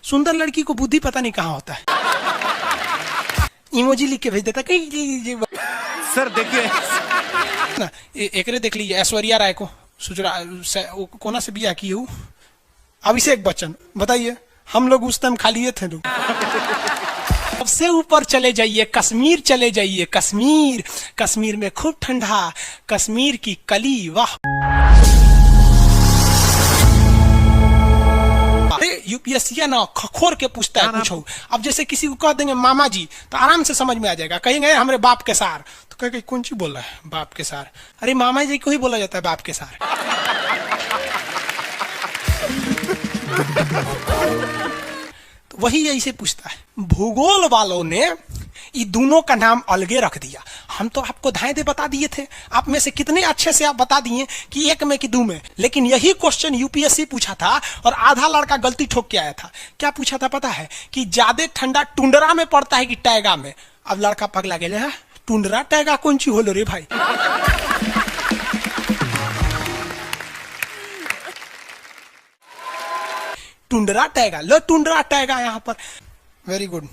सुंदर लड़की को बुद्धि पता नहीं कहाँ होता है। इमोजी लिख के भेज देता कहीं। सर देखिए ना एकरे देख लीजिए, ऐश्वर्या राय को कोना से बिया की हूँ, अभिषेक बच्चन, बताइए हम लोग उस टाइम खाली थे लोग। सबसे ऊपर चले जाइए, कश्मीर चले जाइए, कश्मीर, कश्मीर में खूब ठंडा, कश्मीर की कली, वाह। यूपीएससी ना खखोर के पूछता है पूछो। अब जैसे किसी को कह देंगे मामा जी तो आराम से समझ में आ जाएगा। कहेंगे हमारे बाप के सार, तो कहेंगे कौन सी बोल रहा है बाप के सार? अरे मामा जी को ही बोला जाता है बाप के सार। तो वही ऐसे पूछता है। भूगोल वालों ने ये दोनों का नाम अलगे रख दिया। हम तो आपको धाए दे बता दिए थे, आप में से कितने अच्छे से आप बता दिए कि एक में कि दो में। लेकिन यही क्वेश्चन यूपीएससी पूछा था और आधा लड़का गलती ठोक के आया था। क्या पूछा था पता है? कि ज्यादा ठंडा टुंड्रा में पड़ता है कि टैगा में। अब लड़का पगला गया, टुंड्रा टैगा कौन सी होलो रे भाई? टुंड्रा टैगा, लो टुंड्रा टैगा यहाँ पर। Very good.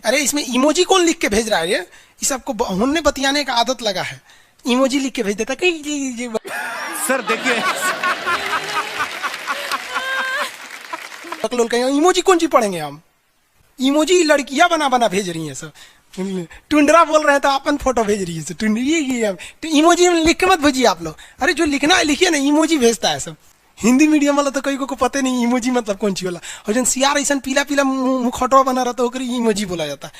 अरे इसमें इमोजी कौन लिख के भेज रहा है? ये सबको हमने बतियाने का आदत लगा है, इमोजी लिख के भेज देता कहीं। सर देखिए इमोजी कौन सी पढ़ेंगे हम? इमोजी लड़कियां बना बना भेज रही हैं सब। टुंड्रा बोल रहे हैं तो अपन फोटो भेज रही है। तो इमोजी लिख के मत भेजिए आप लोग। अरे जो लिखना है लिखिए ना, इमोजी भेजता है सब। हिंदी मीडियम वाला तो कई को पता नहीं इमोजी मतलब कौन सी वाला। और जन सियार ऐसा पीला पीला मुखटवा बना रहा तो इमोजी बोला जाता है।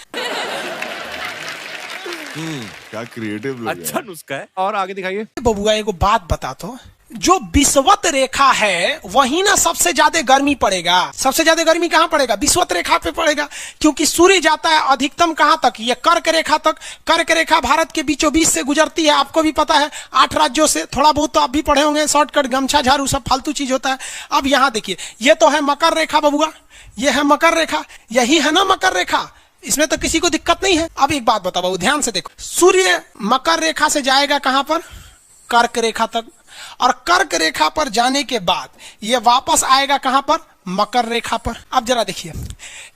क्या क्रिएटिव लोग अच्छा नुस्खा है। और आगे दिखाइए। बबुआ एगो बात बता तो, जो विषुवत रेखा है वही ना सबसे ज्यादा गर्मी पड़ेगा। सबसे ज्यादा गर्मी कहाँ पड़ेगा? विषुवत रेखा पे पड़ेगा, क्योंकि सूर्य जाता है अधिकतम कहाँ तक? ये कर्क रेखा तक। कर्क रेखा भारत के बीचों बीच से गुजरती है, आपको भी पता है, 8 राज्यों से। थोड़ा बहुत तो आप भी पढ़े होंगे, शॉर्टकट गमछा झाड़ू सब फालतू चीज होता है। अब यहाँ देखिए, ये तो है मकर रेखा बबुआ, ये है मकर रेखा, यही है ना मकर रेखा। इसमें तो किसी को दिक्कत नहीं है। अब एक बात बताओ बाबू, ध्यान से देखो, सूर्य मकर रेखा से जाएगा कहां पर? कर्क रेखा तक। और कर्क रेखा पर जाने के बाद ये वापस आएगा कहां पर? मकर रेखा पर। अब जरा देखिए,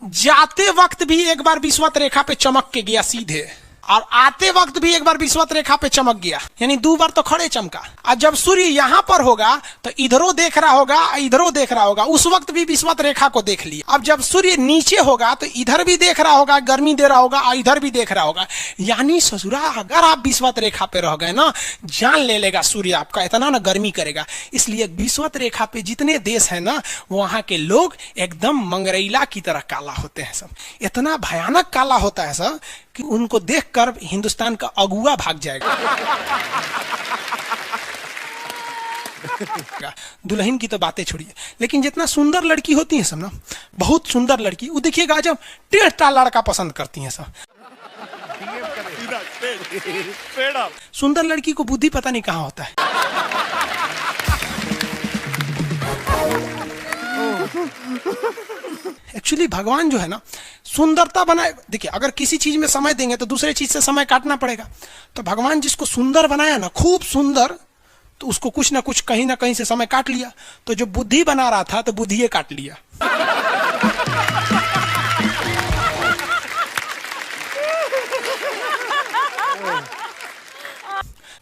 जाते वक्त भी एक बार विषुवत रेखा पे चमक के गया सीधे, और आते वक्त भी एक बार विषुवत रेखा पे चमक गया, यानी 2 बार तो खड़े चमका। और जब सूर्य यहां पर होगा तो इधरों देख रहा होगा, इधरों देख रहा होगा, उस वक्त भी विषुवत रेखा को देख लिया। अब जब सूर्य नीचे होगा तो इधर भी देख रहा होगा, गर्मी दे रहा होगा, और इधर भी देख रहा होगा। यानी ससुरा अगर आप विषुवत रेखा पे रह गए ना, जान ले लेगा सूर्य आपका, इतना ना गर्मी करेगा। इसलिए विषुवत रेखा पे जितने देश है ना, वहां के लोग एकदम मंगरैला की तरह काला होते हैं सब। इतना भयानक काला होता है सब कि उनको देखकर हिंदुस्तान का अगुआ भाग जाएगा। दुल्हन की तो बातें छोड़िए, लेकिन जितना सुंदर लड़की होती है सब ना, बहुत सुंदर लड़की, वो देखिएगा जब टेढ़ा लड़का पसंद करती हैं सब। सुंदर लड़की को बुद्धि पता नहीं कहाँ होता है। एक्चुअली भगवान जो है ना, सुंदरता बनाए। देखिए, अगर किसी चीज में समय देंगे तो दूसरे चीज से समय काटना पड़ेगा। तो भगवान जिसको सुंदर बनाया ना, खूब सुंदर, तो उसको कुछ ना कुछ कहीं ना कहीं से समय काट लिया। तो जो बुद्धि बना रहा था तो बुद्धि काट लिया।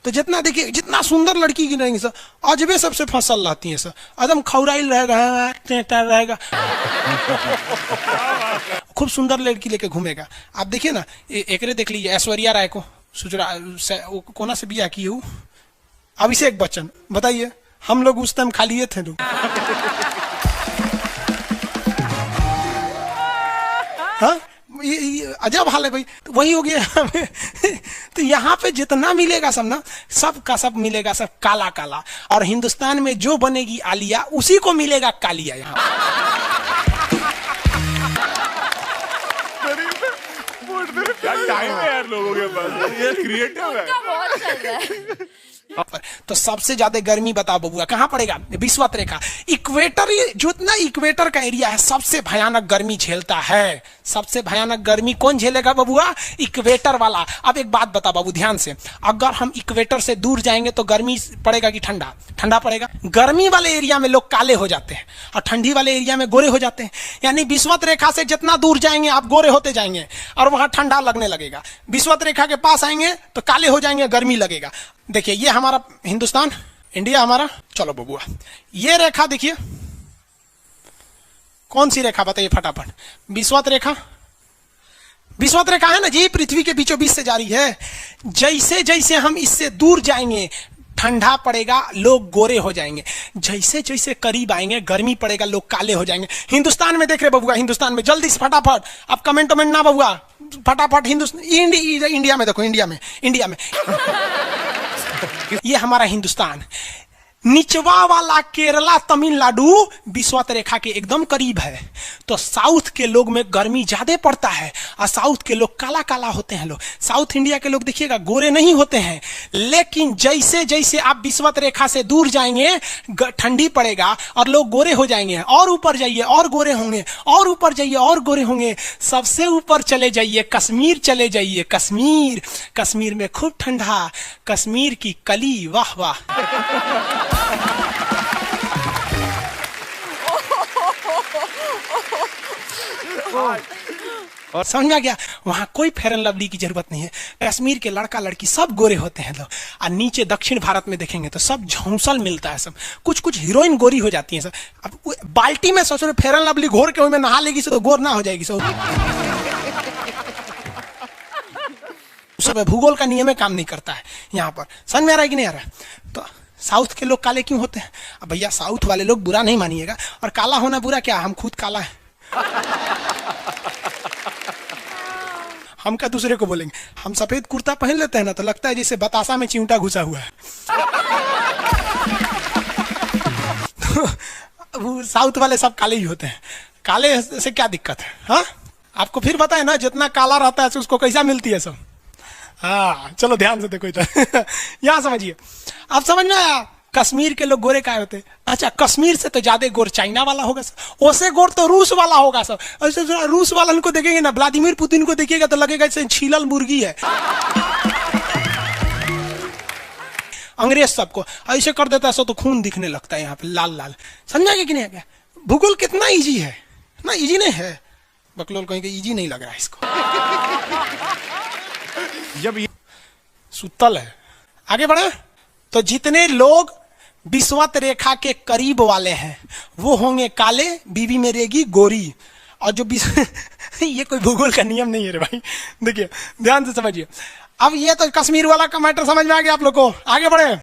तो जितना देखिए, जितना सुंदर लड़की की रहेंगी सर, अजबे सबसे फसल रहती है सर, एकदम खौराइल रहेगा, खूब सुंदर लड़की लेके घूमेगा। आप देखिए ना, एकरे देख लीजिए, ऐश्वर्या राय को कोना से बिया की हूँ, अभिषेक बच्चन, बताइए हम लोग उस टाइम खाली थे लोग। हाँ, अजब हाल है भाई। तो वही हो गया। तो यहाँ पे जितना मिलेगा सब ना, सब का सब मिलेगा, सब काला काला। और हिंदुस्तान में जो बनेगी आलिया, उसी को मिलेगा कालिया। यहाँ क्या टाइम है यार लोगों के पास, ये क्रिएटिव है। बहुत चल रहा है। तो सबसे ज्यादा गर्मी बताओ बबुआ कहां पड़ेगा? विषुवत रेखा। इक्वेटर, जितना इक्वेटर का एरिया है सबसे भयानक गर्मी झेलता है। सबसे भयानक गर्मी कौन झेलेगा बबुआ? इक्वेटर वाला। अब एक बात बता बाबू ध्यान से, अगर हम इक्वेटर से दूर जाएंगे तो गर्मी पड़ेगा कि ठंडा? ठंडा पड़ेगा। गर्मी वाले एरिया में लोग काले हो जाते हैं और ठंडी वाले एरिया में गोरे हो जाते हैं। यानी विषुवत रेखा से जितना दूर जाएंगे आप गोरे होते जाएंगे और वहां ठंडा लगने लगेगा। विषुवत रेखा के पास आएंगे तो काले हो जाएंगे, गर्मी लगेगा। देखिए ये हमारा हिंदुस्तान, इंडिया हमारा। चलो बबुआ ये रेखा देखिए, कौन सी रेखा बताइए फटाफट? विषुवत रेखा। विषुवत रेखा है ना जी, पृथ्वी के बीचों बीच से जारी है। जैसे जैसे हम इससे दूर जाएंगे ठंडा पड़ेगा, लोग गोरे हो जाएंगे। जैसे जैसे करीब आएंगे गर्मी पड़ेगा, लोग काले हो जाएंगे। हिंदुस्तान में देख रहे बबुआ, हिंदुस्तान में जल्दी से फटाफट, अब कमेंट वमेंट ना बबुआ, फटाफट हिंदुस्तान, इंडिया में देखो, इंडिया में ये हमारा हिंदुस्तान। निचवा वाला केरला, तमिलनाडु विषुवत रेखा के एकदम करीब है। तो साउथ के लोग में गर्मी ज्यादा पड़ता है और साउथ के लोग काला काला होते हैं। लोग साउथ इंडिया के लोग देखिएगा गोरे नहीं होते हैं। लेकिन जैसे जैसे आप विषुवत रेखा से दूर जाएंगे ठंडी पड़ेगा और लोग गोरे हो जाएंगे। और ऊपर जाइए और गोरे होंगे, और ऊपर जाइए और गोरे होंगे। सबसे ऊपर चले जाइए, कश्मीर चले जाइए। कश्मीर, कश्मीर में खूब ठंडा, कश्मीर की कली, वाह वाह। और समझ में आ गया? वहां कोई फेयर एंड लवली की जरूरत नहीं है। कश्मीर के लड़का लड़की सब गोरे होते हैं लोग। और नीचे दक्षिण भारत में देखेंगे तो सब झौंसल मिलता है, सब कुछ कुछ हीरोइन गोरी हो जाती हैं सब। अब बाल्टी में सोचो फेयर एंड लवली घोर के नहा लेगी तो गोर ना हो जाएगी सब। भूगोल का नियम काम नहीं करता है यहाँ पर। समझ में आ रहा है कि नहीं आ रहा है? तो साउथ के लोग काले क्यों होते हैं? अब भैया साउथ वाले लोग बुरा नहीं मानिएगा, और काला होना बुरा क्या? हम खुद काला है। हम क्या दूसरे को बोलेंगे? हम सफेद कुर्ता पहन लेते हैं ना तो लगता है जैसे बतासा में चिमटा घुसा हुआ है। तो साउथ वाले सब काले ही होते हैं। काले से क्या दिक्कत है? हाँ आपको फिर बताए ना, जितना काला रहता है उसको कैसा मिलती है सब। हाँ चलो ध्यान से देखो इधर। यहाँ समझिए, आप समझ में आया? कश्मीर के लोग गोरे काय होते हैं? अच्छा कश्मीर से तो ज्यादा गोर चाइना वाला होगा सर, ओसे गोर तो रूस वाला होगा सर। ऐसे रूस वाला को देखेंगे ना, व्लादिमीर पुतिन को देखिएगा तो लगेगा जैसे छीलल मुर्गी है। अंग्रेज सबको ऐसे कर देता है सो तो खून दिखने लगता है यहाँ पे लाल लाल। समझा कि नहीं? क्या भूगोल कितना इजी है ना? इजी नहीं है, बकलोल कहेंगे इजी नहीं लग रहा है इसको। जब ये सुतल है। आगे बढ़े तो जितने लोग विषुवत रेखा के करीब वाले हैं वो होंगे काले, बीवी में रहेगी गोरी। और जो ये कोई भूगोल का नियम नहीं है रे भाई, देखिए ध्यान से समझिए। अब ये तो कश्मीर वाला का मैटर समझ में आ गया आप लोग को। आगे बढ़े।